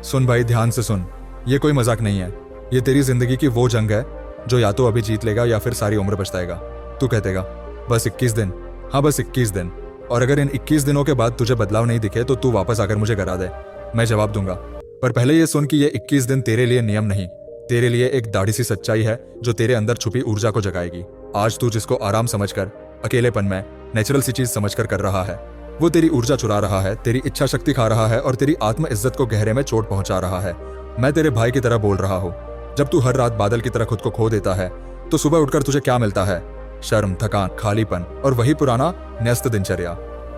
सुन भाई, ध्यान से सुन। ये कोई मजाक नहीं है। ये तेरी जिंदगी की वो जंग है जो या तो अभी जीत लेगा या फिर सारी उम्र पछताएगा। तू कहेगा बस 21 दिन। हाँ, बस 21 दिन। और अगर इन 21 दिनों के बाद तुझे बदलाव नहीं दिखे तो तू वापस आकर मुझे करा दे। मैं जवाब दूंगा। पर पहले ये सुन कि ये 21 दिन तेरे लिए नियम नहीं, तेरे लिए एक दाढ़ी सी सच्चाई है जो तेरे अंदर छुपी ऊर्जा को जगाएगी। आज तू जिसको आराम समझकर, अकेलेपन में नेचुरल सी चीज समझकर कर रहा है, वो तेरी ऊर्जा चुरा रहा है, तेरी इच्छा शक्ति खा रहा है और तेरी आत्म इज्जत को गहरे में चोट पहुंचा रहा है। मैं तेरे भाई की तरह बोल रहा हूँ। जब तू हर रात बादल की तरह खुद को खो देता है तो सुबह उठकर तुझे क्या मिलता है? शर्म, थकान, खालीपन और वही पुराना न्यस्त दिनचर्या।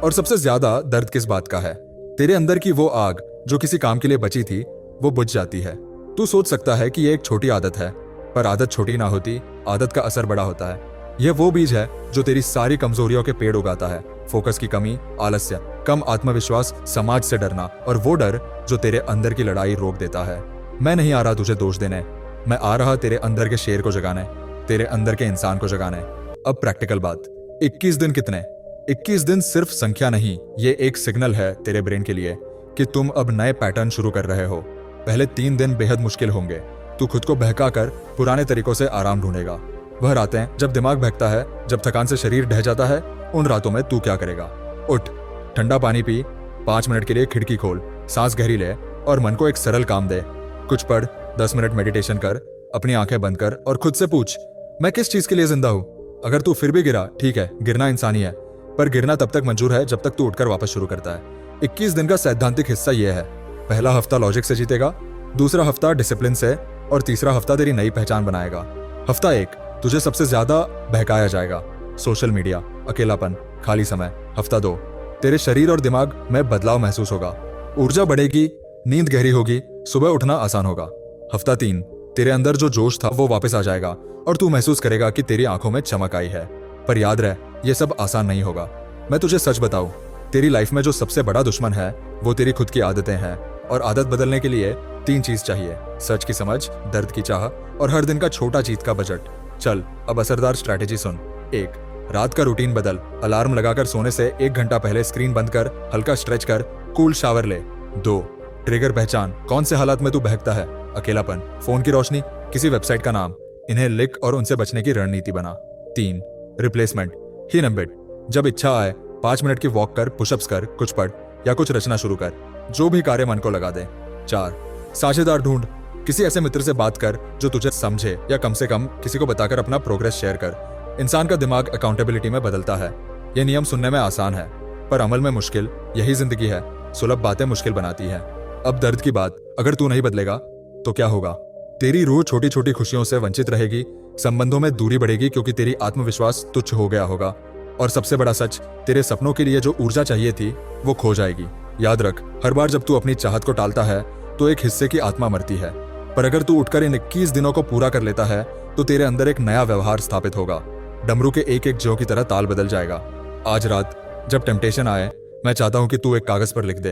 और सबसे ज्यादा दर्द किस बात का है? तेरे अंदर की वो आग जो किसी काम के लिए बची थी, वो बुझ जाती है। तू सोच सकता है कि ये एक छोटी आदत है, पर आदत छोटी ना होती, आदत का असर बड़ा होता है। यह वो बीज है जो तेरी सारी कमजोरियों के पेड़ उगाता है। फोकस की कमी, आलस्य, कम आत्मविश्वास, समाज से डरना और वो डर जो तेरे अंदर की लड़ाई रोक देता है। मैं नहीं आ रहा तुझे दोष देने, मैं आ रहा तेरे अंदर के शेर को जगाने, तेरे अंदर के इंसान को जगाने। अब प्रैक्टिकल बात, 21 दिन कितने? 21 दिन सिर्फ संख्या नहीं, ये एक सिग्नल है तेरे ब्रेन के लिए कि तुम अब नए पैटर्न शुरू कर रहे हो। पहले 3 दिन बेहद मुश्किल होंगे। तू खुद को बहका कर पुराने तरीकों से आराम ढूंढेगा। वह रातें जब दिमाग बहकता है, जब थकान से शरीर ढह जाता है, उन रातों में तू क्या करेगा? उठ, ठंडा पानी पी, 5 मिनट के लिए खिड़की खोल, सांस गहरी ले और मन को एक सरल काम दे। कुछ पढ़, 10 मिनट मेडिटेशन कर, अपनी आंखें बंद कर और खुद से पूछ, मैं किस चीज के लिए जिंदा हूं? अगर तू फिर भी गिरा, ठीक है, गिरना इंसानी है, पर गिरना तब तक मंजूर है जब तक तू उठकर वापस शुरू करता है। 21 दिन का सैद्धांतिक हिस्सा यह है, पहला हफ्ता लॉजिक से जीतेगा, दूसरा हफ्ता डिसिप्लिन से और तीसरा हफ्ता तेरी नई पहचान बनाएगा। हफ्ता 1 तुझे सबसे ज्यादा बहकाया जाएगा, सोशल मीडिया, अकेलापन, खाली समय। हफ्ता 2 तेरे शरीर और दिमाग में बदलाव महसूस होगा, ऊर्जा बढ़ेगी, नींद गहरी होगी, सुबह उठना आसान होगा। हफ्ता 3 तेरे अंदर जो जोश था वो वापस आ जाएगा और तू महसूस करेगा कि तेरी आंखों में चमक आई है। पर याद रहे, ये सब आसान नहीं होगा। मैं तुझे सच बताऊं, तेरी लाइफ में जो सबसे बड़ा दुश्मन है वो तेरी खुद की आदतें हैं। और आदत बदलने के लिए 3 चीज चाहिए, सच की समझ, दर्द की चाह और हर दिन का छोटा जीत का बजट। चल अब असरदार स्ट्रैटेजी सुन। 1, रात का रूटीन बदल। अलार्म लगाकर सोने से 1 घंटा पहले स्क्रीन बंद कर, हल्का स्ट्रेच कर, कूल शावर ले। 2, ट्रिगर पहचान, कौन से हालात में तू बहकता है? अकेलापन, फोन की रोशनी, किसी वेबसाइट का नाम, इन्हें लिख और उनसे बचने की रणनीति बना। 3, रिप्लेसमेंट, ही नंबिट, जब इच्छा आए 5 मिनट की वॉक कर, पुशअप्स कर, कुछ पढ़ या कुछ रचना शुरू कर, जो भी कार्य मन को लगा दे। 4, साझेदार ढूंढ, किसी ऐसे मित्र से बात कर जो तुझे समझे या कम से कम किसी को बताकर अपना प्रोग्रेस शेयर कर। इंसान का दिमाग अकाउंटेबिलिटी में बदलता है। ये नियम सुनने में आसान है पर अमल में मुश्किल। यही जिंदगी है, सुलभ बातें मुश्किल बनाती है। अब दर्द की बात, अगर तू नहीं बदलेगा तो क्या होगा? तेरी रूह छोटी छोटी खुशियों से वंचित रहेगी, संबंधों में दूरी बढ़ेगी क्योंकि तेरी आत्मविश्वास तुच्छ हो गया होगा। और सबसे बड़ा सच, तेरे सपनों के लिए जो ऊर्जा चाहिए थी वो खो जाएगी। याद रख, हर बार जब तू अपनी चाहत को टालता है तो एक हिस्से की आत्मा मरती है। पर अगर तू उठकर इन 21 दिनों को पूरा कर लेता है तो तेरे अंदर एक नया व्यवहार स्थापित होगा। डमरू के एक एक ज्यों की तरह ताल बदल जाएगा। आज रात जब टेम्पटेशन आए, मैं चाहता हूं कि तू एक कागज पर लिख दे,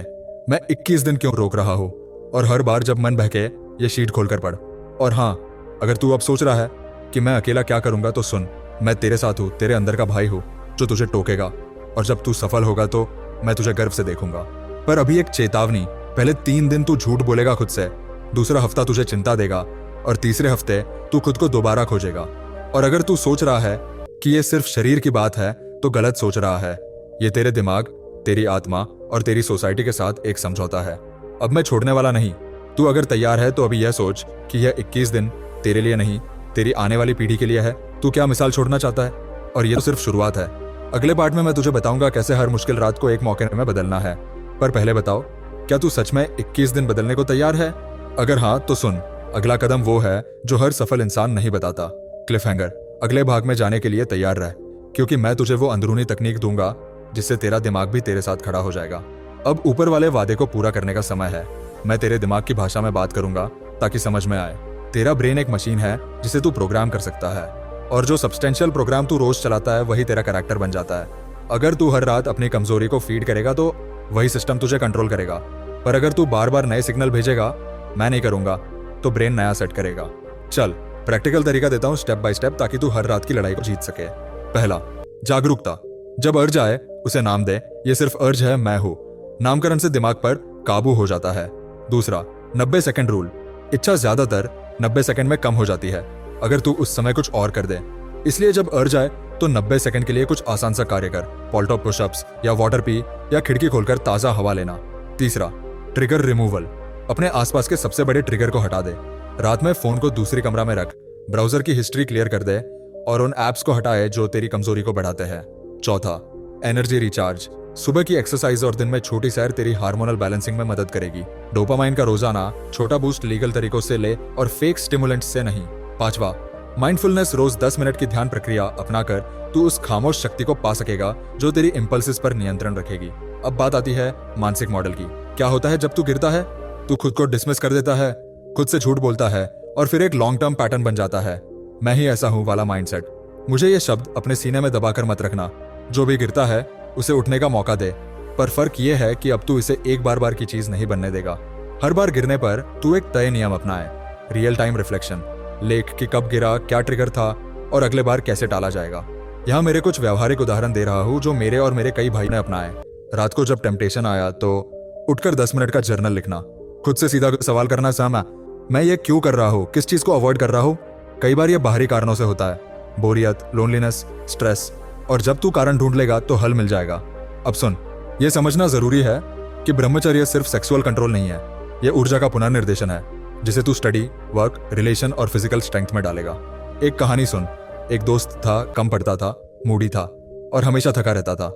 मैं 21 दिन क्यों रोक रहा हूं। और हर बार जब मन बहके ये शीट खोलकर पढ़। और हाँ, अगर तू अब सोच रहा है कि मैं अकेला क्या करूंगा तो सुन, मैं तेरे साथ हूं, तेरे अंदर का भाई हूं जो तुझे टोकेगा। और जब तू सफल होगा तो मैं तुझे गर्व से देखूंगा। पर अभी एक चेतावनी, पहले 3 दिन तू झूठ बोलेगा खुद से, दूसरा हफ्ता तुझे चिंता देगा और तीसरे हफ्ते तू खुद को दोबारा खोजेगा। और अगर तू सोच रहा है कि ये सिर्फ शरीर की बात है तो गलत सोच रहा है। ये तेरे दिमाग, तेरी आत्मा और तेरी सोसाइटी के साथ एक समझौता है। अब मैं छोड़ने वाला नहीं। तू अगर तैयार है तो अभी यह सोच कि यह 21 दिन तेरे लिए नहीं, तेरी आने वाली पीढ़ी के लिए है। तू क्या मिसाल छोड़ना चाहता है? और ये तो सिर्फ शुरुआत है। अगले पार्ट में मैं तुझे बताऊंगा कैसे हर मुश्किल रात को एक मौके में बदलना है। पर पहले बताओ, क्या तू सच में 21 दिन बदलने को तैयार है? अगर हाँ तो सुन, अगला कदम वो है जो हर सफल इंसान नहीं बताता। क्लिफ हैंगर, अगले भाग में जाने के लिए तैयार रह, क्योंकि मैं तुझे वो अंदरूनी तकनीक दूंगा जिससे तेरा दिमाग भी तेरे साथ खड़ा हो जाएगा। अब ऊपर वाले वादे को पूरा करने का समय है। मैं तेरे दिमाग की भाषा में बात करूंगा ताकि समझ में आए। तेरा ब्रेन एक मशीन है जिसे तू प्रोग्राम कर सकता है, और जो सब्सटेंशियल प्रोग्राम तू रोज चलाता है वही तेरा कैरेक्टर बन जाता है। अगर तू हर रात अपनी कमजोरी को फीड करेगा तो वही सिस्टम तुझे कंट्रोल करेगा। पर अगर तू बार बार नए सिग्नल भेजेगा, मैं नहीं करूंगा, तो ब्रेन नया सेट करेगा। चल प्रैक्टिकल तरीका देता हूं स्टेप बाय स्टेप, ताकि तू हर रात की लड़ाई को जीत सके। पहला, जागरूकता। जब अर्ज आए उसे नाम दे, ये सिर्फ अर्ज है, मैं हूं। नामकरण से दिमाग पर काबू हो जाता है। दूसरा, 90 सेकंड रूल। इच्छा ज्यादातर 90 सेकंड में कम हो जाती है अगर तू उस समय कुछ और कर दे। इसलिए जब अर्ज आए तो 90 सेकंड के लिए कुछ आसान सा कार्य कर, पॉल्टॉप पुशअप्स या वाटर पी या खिड़की खोलकर ताजा हवा लेना। तीसरा, ट्रिगर रिमूवल। अपने आसपास के सबसे बड़े ट्रिगर को हटा दे। रात में फोन को दूसरी कमरा में रख, ब्राउजर की हिस्ट्री क्लियर कर दे और उन एप्स को हटाए जो तेरी कमजोरी को बढ़ाते हैं। चौथा, एनर्जी रिचार्ज। सुबह की एक्सरसाइज और दिन में छोटी सैर तेरी हार्मोनल बैलेंसिंग में मदद करेगी। डोपामाइन का रोजाना छोटा बूस्ट लीगल तरीकों से ले और फेक स्टिमुलेंट्स से नहीं। पांचवा, माइंडफुलनेस। रोज 10 मिनट की ध्यान प्रक्रिया अपनाकर तू उस खामोश शक्ति को पा सकेगा जो तेरी इंपल्सेस पर नियंत्रण रखेगी। अब बात आती है मानसिक मॉडल की। क्या होता है जब तू गिरता है? तू खुद को डिसमिस कर देता है, खुद से झूठ बोलता है और फिर एक लॉन्ग टर्म पैटर्न बन जाता है, मैं ही ऐसा हूं वाला माइंडसेट। मुझे ये शब्द अपने सीने में दबाकर मत रखना। जो भी गिरता है उसे उठने का मौका दे, पर फर्क ये है कि अब तू इसे एक बार की चीज नहीं बनने देगा। हर बार गिरने पर तू एक तय नियम अपनाए, रियल टाइम रिफ्लेक्शन। लेख कि कब गिरा, क्या ट्रिगर था और अगले बार कैसे टाला जाएगा। यहाँ मेरे कुछ व्यवहारिक उदाहरण दे रहा हूँ जो मेरे और मेरे कई भाई ने अपनाए। रात को जब टेम्पटेशन आया तो उठकर 10 मिनट का जर्नल लिखना, खुद से सीधा सवाल करना, सामा मैं ये क्यों कर रहा हूँ, किस चीज को अवॉइड कर रहा हूँ। कई बार ये बाहरी कारणों से होता है, बोरियत, लोनलीनेस, स्ट्रेस, और जब तू कारण ढूंढ लेगा तो हल मिल जाएगा। अब सुन, ये समझना जरूरी है कि ब्रह्मचर्य सिर्फ सेक्सुअल कंट्रोल नहीं है, ये ऊर्जा का पुनर्निर्देशन है जिसे तू स्टडी, वर्क, रिलेशन और फिजिकल स्ट्रेंथ में डालेगा। एक कहानी सुन। एक दोस्त था, कम पढ़ता था, मूडी था और हमेशा थका रहता था।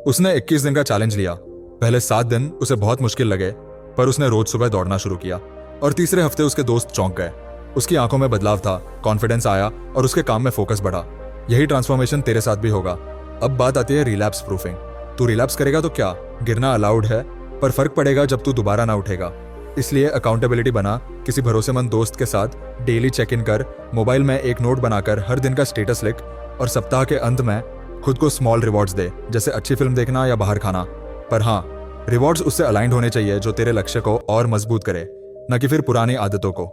उसने 21 दिन का चैलेंज लिया। पहले 7 दिन उसे बहुत मुश्किल लगे, पर उसने रोज सुबह दौड़ना शुरू किया और तीसरे हफ्ते उसके दोस्त चौंक गए। उसकी आंखों में बदलाव था, कॉन्फिडेंस आया और उसके काम में फोकस बढ़ा। यही ट्रांसफॉर्मेशन तेरे साथ भी होगा। अब बात आती है रिलैप्स प्रूफिंग। तू रिलैप्स करेगा तो क्या, गिरना अलाउड है, पर फर्क पड़ेगा जब तू दोबारा ना उठेगा। इसलिए अकाउंटेबिलिटी बना, किसी भरोसेमंद दोस्त के साथ डेली चेक इन कर, मोबाइल में एक नोट बनाकर हर दिन का स्टेटस लिख और सप्ताह के अंत में खुद को स्मॉल रिवॉर्ड्स दे, जैसे अच्छी फिल्म देखना या बाहर खाना। पर हाँ, रिवॉर्ड्स उससे अलाइंड होने चाहिए जो तेरे लक्ष्य को और मजबूत करे, न कि फिर पुरानी आदतों को।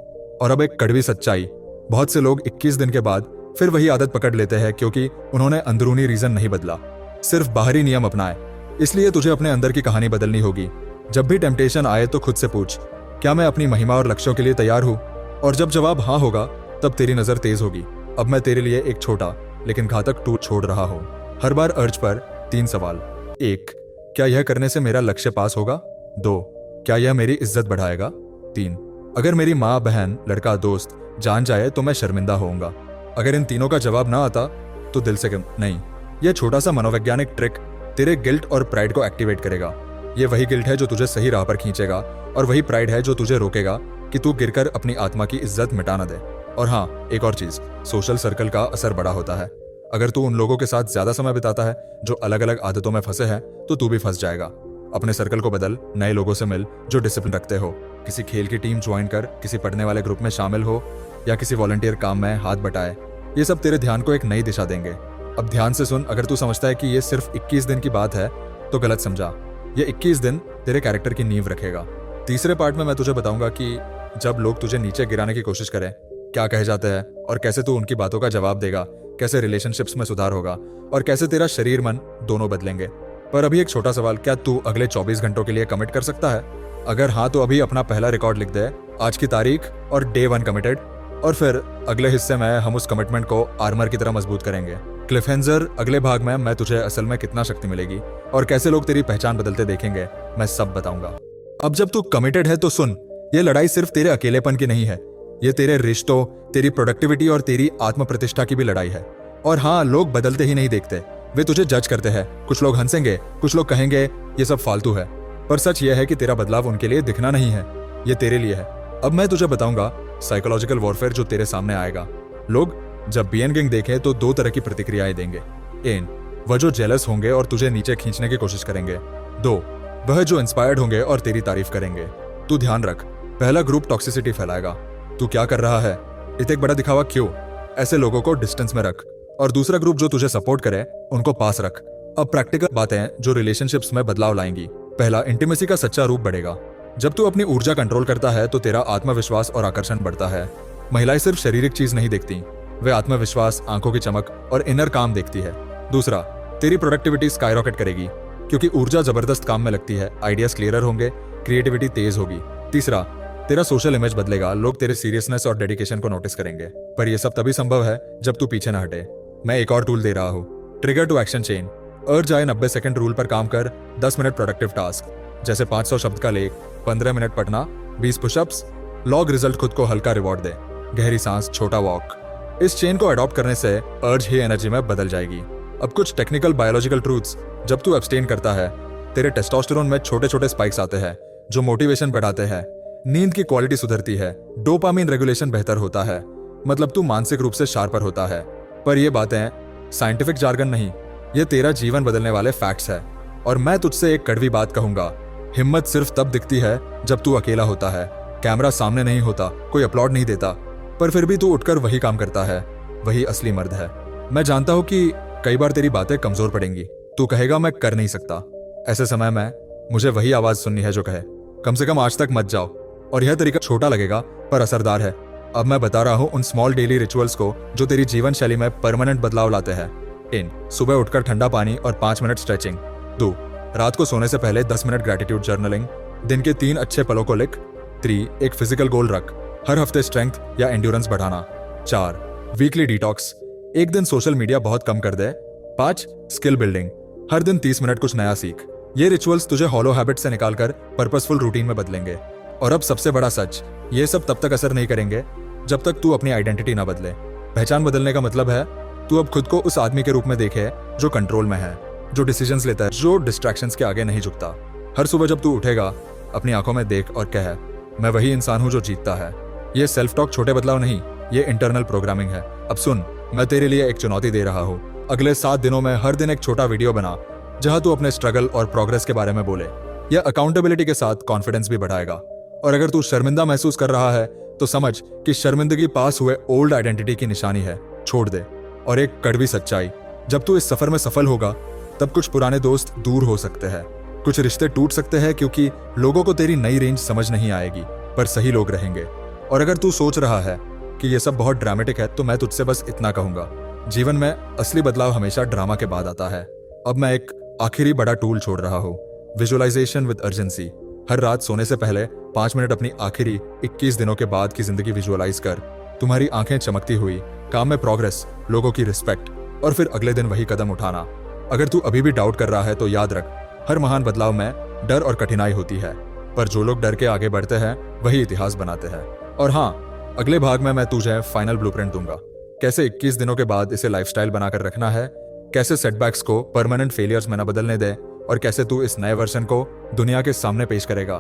और अब एक कड़वी सच्चाई, बहुत से लोग 21 दिन के बाद फिर वही आदत पकड़ लेते हैं क्योंकि उन्होंने अंदरूनी रीजन नहीं बदला, सिर्फ बाहरी नियम अपनाए। इसलिए तुझे अपने अंदर की कहानी बदलनी होगी। जब भी टेम्पटेशन आए तो खुद से पूछ, क्या मैं अपनी महिमा और लक्ष्यों के लिए तैयार हूं? और जब जवाब हाँ होगा तब तेरी नजर तेज होगी। अब मैं तेरे लिए एक छोटा लेकिन घातक टूर छोड़ रहा हूं। हर बार अर्ज पर 3 सवाल। 1, क्या यह करने से मेरा लक्ष्य पास होगा? 2, क्या यह मेरी इज्जत बढ़ाएगा? 3, अगर मेरी माँ, बहन, लड़का, दोस्त जान जाए तो मैं शर्मिंदा होऊंगा। अगर इन तीनों का जवाब ना आता तो दिल से नहीं। यह छोटा सा मनोवैज्ञानिक ट्रिक तेरे गिल्ट और प्राइड को एक्टिवेट करेगा। ये वही गिल्ट है जो तुझे सही राह पर खींचेगा और वही प्राइड है जो तुझे रोकेगा कि तू गिरकर अपनी आत्मा की इज्जत मिटा न दे। और हाँ, एक और चीज, सोशल सर्कल का असर बड़ा होता है। अगर तू उन लोगों के साथ ज्यादा समय बिताता है जो अलग अलग आदतों में फंसे हैं तो तू भी फंस जाएगा। अपने सर्कल को बदल, नए लोगों से मिल जो डिसिप्लिन रखते हो। किसी खेल की टीम ज्वाइन कर, किसी पढ़ने वाले ग्रुप में शामिल हो या किसी वॉलंटियर काम में हाथ बटाए। ये सब तेरे ध्यान को एक नई दिशा देंगे। अब ध्यान से सुन, अगर तू समझता है कि ये सिर्फ 21 दिन की बात है तो गलत समझा। ये 21 दिन तेरे कैरेक्टर की नींव रखेगा। तीसरे पार्ट में मैं तुझे बताऊंगा कि जब लोग तुझे नीचे गिराने की कोशिश करें क्या कहे जाते हैं और कैसे तू उनकी बातों का जवाब देगा, कैसे रिलेशनशिप्स में सुधार होगा और कैसे तेरा शरीर मन दोनों बदलेंगे। पर अभी एक छोटा सवाल, क्या तू अगले 24 घंटों के लिए कमिट कर सकता है? अगर हाँ तो अभी अपना पहला रिकॉर्ड लिख दे, आज की तारीख और डे 1 कमिटेड। और फिर अगले हिस्से में हम उस कमिटमेंट को आर्मर की तरह मजबूत करेंगे। क्लिफहेंजर अगले भाग में मैं तुझे असल में कितना शक्ति मिलेगी और कैसे लोग तेरी पहचान बदलते देखेंगे, मैं सब बताऊंगा। अब जब तू कमिटेड है तो सुन, ये लड़ाई सिर्फ तेरे अकेलेपन की नहीं है, ये तेरे रिश्तों, तेरी प्रोडक्टिविटी और तेरी आत्म प्रतिष्ठा की भी लड़ाई है। और हाँ, लोग बदलते ही नहीं देखते, वे तुझे जज करते हैं। कुछ लोग हंसेंगे, कुछ लोग कहेंगे ये सब फालतू है, पर सच यह है कि तेरा बदलाव उनके लिए दिखना नहीं है, ये तेरे लिए है। अब मैं तुझे बताऊंगा साइकोलॉजिकल वॉरफेयर जो तेरे सामने आएगा। लोग जब बीएन किंग देखें तो 2 तरह की प्रतिक्रियाएं देंगे। 1, वह जो जेलस होंगे और तुझे नीचे खींचने की कोशिश करेंगे। 2, वह जो इंस्पायर्ड होंगे और तेरी तारीफ करेंगे। तू ध्यान रख, पहला ग्रुप टॉक्सिसिटी फैलाएगा। तू क्या कर रहा है, इतना बड़ा दिखावा क्यों? ऐसे लोगों को डिस्टेंस में रख। और दूसरा ग्रुप जो तुझे सपोर्ट करे उनको पास रख। अब प्रैक्टिकल बातें जो रिलेशनशिप्स में बदलाव लाएंगी। पहला, इंटीमेसी का सच्चा रूप बढ़ेगा। जब तू अपनी ऊर्जा कंट्रोल करता है तो तेरा आत्मविश्वास और आकर्षण बढ़ता है। महिलाएं सिर्फ शारीरिक चीज नहीं देखती, वे आत्मविश्वास, आंखों की चमक और इनर काम देखती है। दूसरा, तेरी प्रोडक्टिविटी स्काईरॉकेट करेगी क्योंकि ऊर्जा जबरदस्त काम में लगती है, आइडियाज क्लियरर होंगे, क्रिएटिविटी तेज होगी। तीसरा, तेरा सोशल इमेज बदलेगा, लोग तेरे सीरियसनेस और डेडिकेशन को नोटिस करेंगे। पर यह सब तभी संभव है जब तू पीछे ना हटे। मैं एक और टूल दे रहा हूँ, ट्रिगर टू एक्शन चेन। अर्ज आए 90 सेकंड रूल पर काम कर, 10 मिनट प्रोडक्टिव टास्क जैसे 500 शब्द का लेख, 15 मिनट पढ़ना, 20 पुशअप्स, लॉग रिजल्ट, खुद को हल्का रिवॉर्ड दे, गहरी सांस, छोटा वॉक। इस चेन को अडॉप्ट करने से अर्ज ही एनर्जी में बदल जाएगी। अब कुछ टेक्निकल बायोलॉजिकल ट्रूथ्स। जब तू एब्सटेन करता है, तेरे टेस्टोस्टेरोन में छोटे छोटे स्पाइक्स आते हैं जो मोटिवेशन बढ़ाते हैं, नींद की क्वालिटी सुधरती है, डोपामिन रेगुलेशन बेहतर होता है, मतलब तू मानसिक रूप से शार्पर होता है। पर ये बातें साइंटिफिक जार्गन नहीं, ये तेरा जीवन बदलने वाले फैक्ट्स है। और मैं तुझसे एक कड़वी बात कहूंगा, हिम्मत सिर्फ तब दिखती है जब तू अकेला होता है, कैमरा सामने नहीं होता, कोई अपलॉड नहीं देता, पर फिर भी तू उठकर वही काम करता है, वही असली मर्द है। मैं जानता हूं कि कई बार तेरी बातें कमजोर पड़ेंगी, तू कहेगा मैं कर नहीं सकता। ऐसे समय में मुझे वही आवाज सुननी है जो कहे कम से कम आज तक मत जाओ। और यह तरीका छोटा लगेगा पर असरदार है। अब मैं बता रहा हूं उन स्मॉल डेली रिचुअल्स को जो तेरी जीवन शैली में परमानेंट बदलाव लाते हैं। इन सुबह उठकर ठंडा पानी और 5 मिनट स्ट्रेचिंग। 2 रात को सोने से पहले 10 मिनट ग्रेटिट्यूड जर्नलिंग। दिन के 3 अच्छे पलों को लिख। 3 एक फिजिकल गोल रख, हर हफ्ते स्ट्रेंथ या एंड्योरेंस बढ़ाना। 4 वीकली डिटॉक्स, एक दिन सोशल मीडिया बहुत कम कर दे। 5 स्किल बिल्डिंग, हर दिन 30 मिनट कुछ नया सीख। ये रिचुअल्स तुझे हॉलो हैबिट से निकालकर पर्पसफुल रूटीन में बदलेंगे। और अब सबसे बड़ा सच, ये सब तब तक असर नहीं करेंगे जब तक तू अपनी आइडेंटिटी ना बदले। पहचान बदलने का मतलब है तू अब खुद को उस आदमी के रूप में देखे जो कंट्रोल में है, जो डिसीजंस लेता है, जो डिस्ट्रैक्शंस के आगे नहीं झुकता। हर सुबह जब तू उठेगा, अपनी आंखों में देख और कह, मैं वही इंसान हूं जो जीतता है। ये सेल्फ टॉक छोटे बदलाव नहीं, ये इंटरनल प्रोग्रामिंग है। अब सुन, मैं तेरे लिए एक चुनौती दे रहा हूँ। अगले 7 दिनों में हर दिन एक छोटा वीडियो बना जहां तू अपने स्ट्रगल और प्रोग्रेस के बारे में बोले। यह अकाउंटेबिलिटी के साथ कॉन्फिडेंस भी बढ़ाएगा। और अगर तू शर्मिंदा महसूस कर रहा है तो समझ कि शर्मिंदगी पास हुए ओल्ड आइडेंटिटी की निशानी है, छोड़ दे। और एक कड़वी सच्चाई, जब तू इस सफर में सफल होगा तब कुछ पुराने दोस्त दूर हो सकते हैं, कुछ रिश्ते टूट सकते हैं क्योंकि लोगों को तेरी नई रेंज समझ नहीं आएगी, पर सही लोग रहेंगे। और अगर तू सोच रहा है कि यह सब बहुत ड्रामेटिक है तो मैं तुझसे बस इतना कहूंगा, जीवन में असली बदलाव हमेशा ड्रामा के बाद आता है। अब मैं एक आखिरी बड़ा टूल छोड़ रहा हूँ, विजुअलाइजेशन विद अर्जेंसी। हर रात सोने से पहले 5 मिनट अपनी आखिरी 21 दिनों के बाद की जिंदगी विजुअलाइज कर। तुम्हारी आंखें चमकती हुई, काम में प्रोग्रेस, लोगों की रिस्पेक्ट, और फिर अगले दिन वही कदम उठाना। अगर तू अभी भी डाउट कर रहा है तो याद रख, हर महान बदलाव में डर और कठिनाई होती है, पर जो लोग डर के आगे बढ़ते हैं वही इतिहास बनाते हैं। और हाँ, अगले भाग में मैं तुझे फाइनल ब्लूप्रिंट दूंगा, कैसे 21 दिनों के बाद इसे लाइफस्टाइल बनाकर रखना है, कैसे सेटबैक्स को परमानेंट फेलियर्स में न बदलने दे, और कैसे तू इस नए वर्जन को दुनिया के सामने पेश करेगा।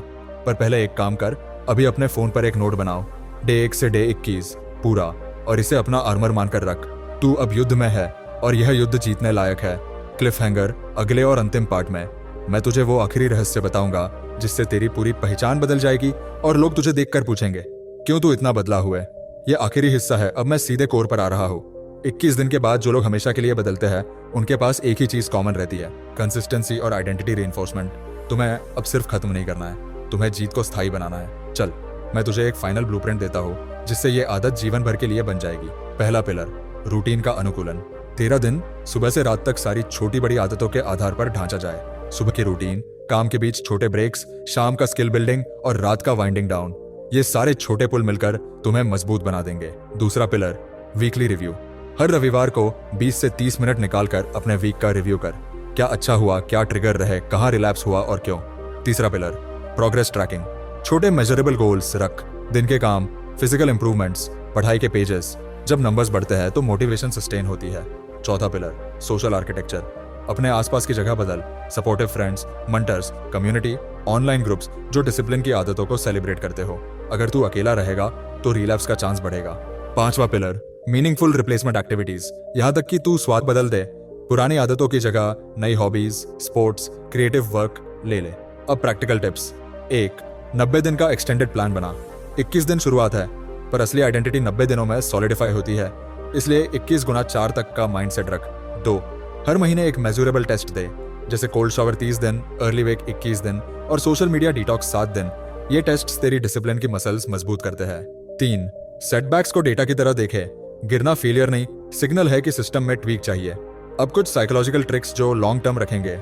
पर पहले एक काम कर, अभी अपने फोन पर एक नोट बनाओ, डे 1 से डे 21 पूरा, और इसे अपना आर्मर मानकर रख। तू अब युद्ध में है और यह युद्ध जीतने लायक है। क्लिफ हैंगर, अगले और अंतिम पार्ट में मैं तुझे वो आखिरी रहस्य बताऊंगा जिससे तेरी पूरी पहचान बदल जाएगी और लोग तुझे देखकर पूछेंगे क्यों तू इतना बदला हुआ है। ये आखिरी हिस्सा है, अब मैं सीधे कोर पर आ रहा हूँ। 21 दिन के बाद जो लोग हमेशा के लिए बदलते हैं उनके पास एक ही चीज कॉमन रहती है, कंसिस्टेंसी और आइडेंटिटी रीइंफोर्समेंट। तुम्हें अब सिर्फ खत्म नहीं करना है, तुम्हें जीत को स्थायी बनाना है। चल, मैं तुझे एक फाइनल ब्लूप्रिंट देता हूँ जिससे ये आदत जीवन भर के लिए बन जाएगी। पहला पिलर, रूटीन का अनुकूलन। तेरा दिन सुबह से रात तक सारी छोटी बड़ी आदतों के आधार पर ढांचा जाए। सुबह की रूटीन, काम के बीच छोटे ब्रेक्स, शाम का स्किल बिल्डिंग और रात का वाइंडिंग डाउन। ये सारे छोटे पुल मिलकर तुम्हें मजबूत बना देंगे। दूसरा पिलर, वीकली रिव्यू। हर रविवार को 20 से 30 मिनट निकालकर अपने वीक का रिव्यू कर, क्या अच्छा हुआ, क्या ट्रिगर रहे, कहाँ रिलैप्स हुआ और क्यों। तीसरा पिलर, प्रोग्रेस ट्रैकिंग। छोटे मेजरेबल गोल्स रख, दिन के काम, फिजिकल इंप्रूवमेंट्स, पढ़ाई के पेजेस। जब नंबर्स बढ़ते हैं तो मोटिवेशन सस्टेन होती है। चौथा पिलर, सोशल आर्किटेक्चर। अपने आसपास की जगह बदल, supportive friends, mentors, community, online groups जो डिसिप्लिन की आदतों को सेलिब्रेट करते हो। अगर तू अकेला रहेगा तो रिलैप्स का चांस बढ़ेगा। पांचवा पिलर, मीनिंगफुल रिप्लेसमेंट एक्टिविटीज। यहां तक कि तू स्वाद बदल दे, पुरानी आदतों की जगह नई हॉबीज, स्पोर्ट्स, क्रिएटिव वर्क ले ले। अब प्रैक्टिकल टिप्स। 1, 90 दिन का एक्सटेंडेड प्लान बना। 21 दिन शुरुआत है, पर असली आइडेंटिटी 90 दिनों में सॉलिडिफाई होती है, इसलिए 21 गुना 4 तक का माइंडसेट रख। 2, हर महीने एक मेजरेबल टेस्ट दे, जैसे कोल्ड शावर 30 दिन, अर्ली वेक 21 दिन और सोशल मीडिया डिटॉक्स 7 दिन। ये टेस्ट तेरी डिसिप्लिन की मसल्स मजबूत करते हैं। 3, सेटबैक्स को डेटा की तरह देखे, गिरना फेलियर नहीं, सिग्नल है कि सिस्टम में ट्वीक चाहिए। अब कुछ साइकोलॉजिकल ट्रिक्स जो लॉन्ग टर्म रखेंगे।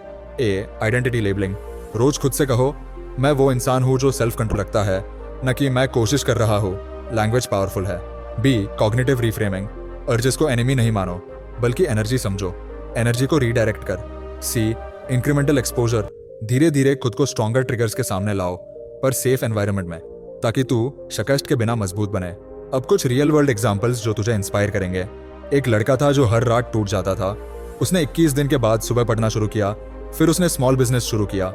Identity labelling. रोज खुद से कहो, मैं वो इंसान हूं जो सेल्फ कंट्रोल रखता है, न कि मैं कोशिश कर रहा हूँ। लैंग्वेज पावरफुल है। बी कॉग्निटिव रीफ्रेमिंग, अर्जेस को एनिमी नहीं मानो बल्कि एनर्जी समझो, एनर्जी को रीडायरेक्ट कर। सी इंक्रीमेंटल एक्सपोजर, धीरे धीरे खुद को स्ट्रॉन्गर ट्रिगर्स के सामने लाओ पर सेफ एनवायरनमेंट में, ताकि तू शकस्त के बिना मजबूत बने। अब कुछ रियल वर्ल्ड एग्जांपल्स जो तुझे इंस्पायर करेंगे। एक लड़का था जो हर रात टूट जाता था। उसने 21 दिन के बाद सुबह पढ़ना शुरू किया, फिर उसने स्मॉल बिजनेस शुरू किया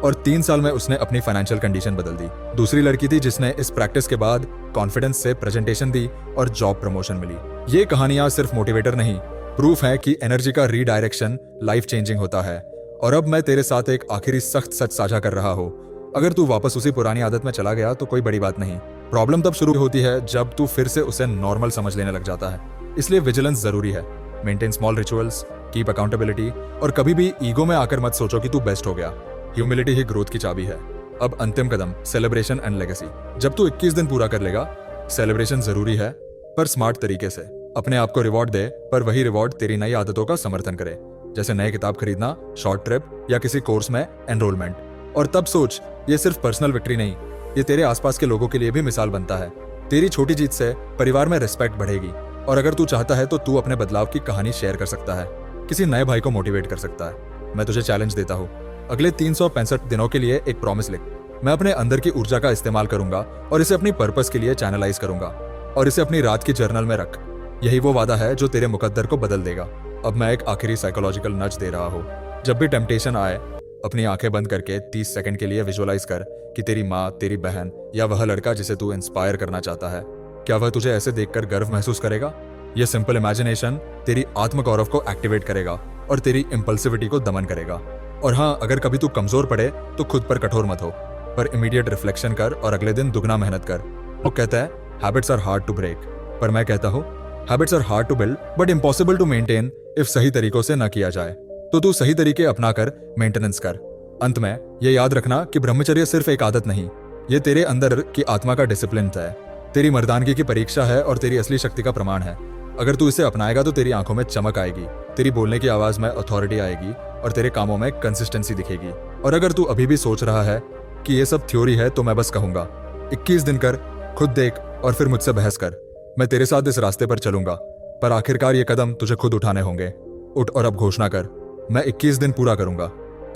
और 3 साल में उसने अपनी फाइनेंशियल कंडीशन बदल दी। दूसरी लड़की थी जिसने इस प्रैक्टिस के बाद कॉन्फिडेंस से प्रेजेंटेशन दी और जॉब प्रमोशन मिली। ये कहानियां सिर्फ मोटिवेटर नहीं, प्रूफ है कि एनर्जी का रीडायरेक्शन लाइफ चेंजिंग होता है। और अब मैं तेरे साथ एक आखिरी सख्त सच साझा कर रहा हूँ। अगर तू वापस उसी पुरानी आदत में चला गया तो कोई बड़ी बात नहीं। प्रॉब्लम तब शुरू होती है जब तू फिर से उसे नॉर्मल समझ लेने लग जाता है। इसलिए विजिलेंस जरूरी है। Maintain small rituals, keep accountability और कभी भी ईगो में आकर मत सोचो कि तू बेस्ट हो गया। ह्यूमिलिटी ही ग्रोथ की चाबी है। अब अंतिम कदम, सेलिब्रेशन एंड लेगेसी। जब तू 21 दिन पूरा कर लेगा, सेलिब्रेशन जरूरी है पर स्मार्ट तरीके से। अपने आप को रिवॉर्ड दे, पर वही रिवॉर्ड तेरी नई आदतों का समर्थन करे, जैसे नई किताब खरीदना, शॉर्ट ट्रिप या किसी कोर्स में एनरोलमेंट। और तब सोच, ये सिर्फ पर्सनल विक्ट्री नहीं, ये तेरे आसपास के लोगों के लिए भी मिसाल बनता है। तेरी छोटी जीत से परिवार में रिस्पेक्ट बढ़ेगी और अगर तू चाहता है तो तू अपने बदलाव की कहानी शेयर कर सकता है, किसी नए भाई को मोटिवेट कर सकता है। मैं तुझे चैलेंज देता हूँ, अगले 365 दिनों के लिए एक प्रॉमिस लिख। मैं अपने अंदर की ऊर्जा का इस्तेमाल करूंगा और इसे अपनी पर्पस के लिए चैनलाइज करूंगा और इसे अपनी रात की जर्नल में रख। यही वो वादा है जो तेरे मुकद्दर को बदल देगा। अब मैं एक आखिरी साइकोलॉजिकल नच दे रहा हूँ। जब भी टेम्पटेशन आए, अपनी आंखें बंद करके 30 सेकंड के लिए विजुअलाइज कर कि तेरी माँ, तेरी बहन या वह लड़का जिसे तू इंस्पायर करना चाहता है, क्या वह तुझे ऐसे देखकर गर्व महसूस करेगा? यह सिंपल इमेजिनेशन तेरी आत्मगौरव को एक्टिवेट करेगा और तेरी इम्पल्सिविटी को दमन करेगा। और हाँ, अगर कभी तू कमजोर पड़े तो खुद पर कठोर मत हो, पर इमीडिएट रिफ्लेक्शन कर और अगले दिन दुगना मेहनत कर। वो कहता है habits are hard to break, पर मैं कहता हूँ habits are hard to build but impossible to maintain if सही तरीकों से न किया जाए। तो तू सही तरीके अपनाकर मेंटेनेंस कर। अंत में ये याद रखना कि ब्रह्मचर्य सिर्फ एक आदत नहीं, ये तेरे अंदर की आत्मा का डिसिप्लिन है, तेरी मर्दानगी की परीक्षा है और तेरी असली शक्ति का प्रमाण है। अगर तू इसे अपनाएगा तो तेरी आंखों में चमक आएगी, तेरी बोलने की आवाज में अथॉरिटी आएगी और तेरे कामों में कंसिस्टेंसी दिखेगी। और अगर तू अभी भी सोच रहा है कि ये सब थ्योरी है तो मैं बस कहूंगा 21 दिन कर, खुद देख और फिर मुझसे बहस कर। मैं तेरे साथ इस रास्ते पर चलूंगा, पर आखिरकार ये कदम तुझे खुद उठाने होंगे। उठ और अब घोषणा कर, मैं 21 दिन पूरा करूंगा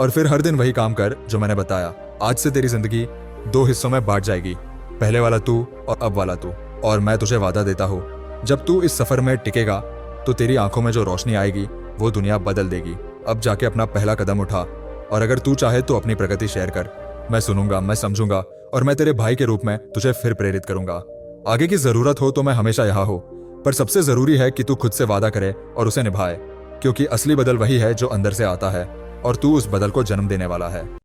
और फिर हर दिन वही काम कर जो मैंने बताया। आज से तेरी जिंदगी 2 हिस्सों में बांट जाएगी, पहले वाला तू और अब वाला तू। और मैं तुझे वादा देता हूँ, जब तू इस सफर में टिकेगा तो तेरी आंखों में जो रोशनी आएगी वो दुनिया बदल देगी। अब जाके अपना पहला कदम उठा और अगर तू चाहे तो अपनी प्रगति शेयर कर। मैं सुनूंगा, मैं समझूंगा और मैं तेरे भाई के रूप में तुझे फिर प्रेरित करूंगा। आगे की जरूरत हो तो मैं हमेशा यहाँ हूँ, पर सबसे जरूरी है कि तू खुद से वादा करे और उसे निभाए, क्योंकि असली बदल वही है जो अंदर से आता है और तू उस बदल को जन्म देने वाला है।